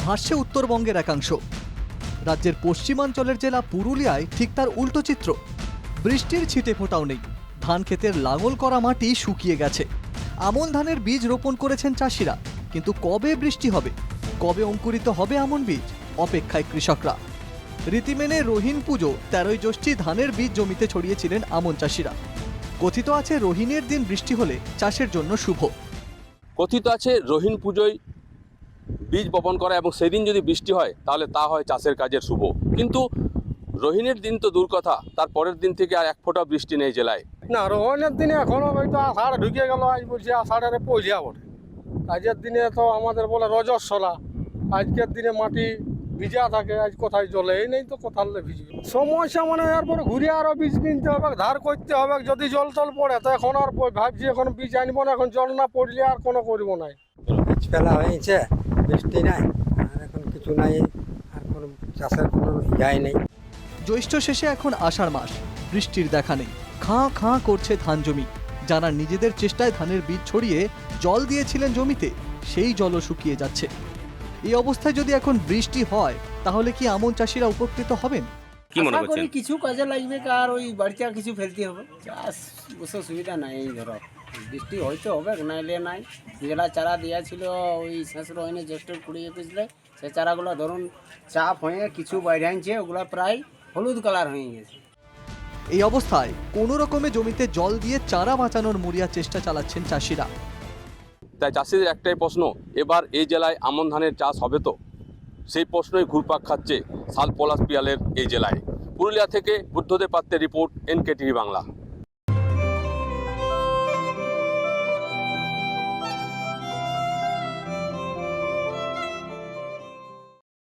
ভাসছে উত্তরবঙ্গের একাংশ। রাজ্যের পশ্চিমাঞ্চলের জেলা পুরুলিয়ায় ঠিক তার উল্টো চিত্র। বৃষ্টির ছিটে ফোঁটাও নেই, ধান ক্ষেতের লাঙল করা মাটি শুকিয়ে গেছে। আমন ধানের বীজ রোপণ করেছেন চাষিরা, কিন্তু কবে বৃষ্টি হবে, কবে অঙ্কুরিত হবে আমন বীজ, অপেক্ষায় কৃষকরা। রীতি মেনে রোহিণ পুজো 13ই জ্যৈষ্ঠী ধানের বীজ জমিতে ছড়িয়েছিলেন আমন চাষিরা। কথিত আছে রোহিণের দিন বৃষ্টি হলে চাষের জন্য শুভ। কথিত আছে রোহিণ পুজোয় বীজ বপন করা এবং সেদিন যদি বৃষ্টি হয় তাহলে তা হয় চাষের কাজের শুভ। কিন্তু রোহিণের দিন তো দূর কথা, তার পরের দিন থেকে আর এক ফোঁটা বৃষ্টি নেই জেলায়। না, রোহিণের দিনে এখনো হয়তো আষাঢ় ঢুকে গেল, আজ বলছি আষাঢ়ের পয়লা বটে। আজকের দিনে তো আমাদের বলে রজস্বলা, আজকের দিনে মাটি ভিজা থাকে, আজ কোথায় জলে এই নেই তো কোথাও ভিজবে। সমস্যা মানে এরপরে ঘুরে আরো বীজ কিনতে হবে, ধার করতে হবে। যদি জল টল পড়ে তো এখন আর ভাবছি এখন বীজ আনবো না, এখন জল না পড়লে আর কোনো করবো নাই। বীজ ফেলা হয়েছে, বৃষ্টি নাই, আর এখন কিছু নাই, আর কোনো চাষের কোনো ইয়ে নেই। জ্যৈষ্ঠ শেষে এখন আষাঢ় মাস, বৃষ্টির দেখা নেই। খাঁ খাঁ করছে ধান জমি। যারা নিজেদের চেষ্টায় ধানের বীজ ছড়িয়ে জল দিয়েছিলেন জমিতে, সেই জলও শুকিয়ে যাচ্ছে। এই অবস্থায় যদি এখন বৃষ্টি হয়, তাহলে কি আমন চাষিরা উপকৃত হবেন? কি মনে করছেন? কিছু কাজে লাগবে, আর ওই বাড়িতে আর কিছু ফেলতে হবে। চাষ ওসব সুবিধা নাই, এই ধরো বৃষ্টি হয়তো হবে, নাইলে নাই। যেগুলা চারা দেওয়া ছিল ওই শেষ রহিনে জ্যৈষ্ঠ 20-21 সে চারাগুলো ধরুন চাপ হয়ে কিছু বাইরে আনছে, ওগুলো প্রায় হলুদ কালার হয়ে গেছে। এই অবস্থায় কোনো রকমে জমিতে জল দিয়ে চারা বাঁচানোর মরিয়া চেষ্টা চালাচ্ছেন চাষিরা। তাই চাষিদের একটাই প্রশ্ন, এবার এই জেলায় আমন ধানের চাষ হবে তো? সেই প্রশ্নই ঘুরপাক খাচ্ছে শাল পলাশ পিয়ালের এই জেলায়। পুরুলিয়া থেকে বুদ্ধদেব পাত্রের রিপোর্ট, NK TV বাংলা।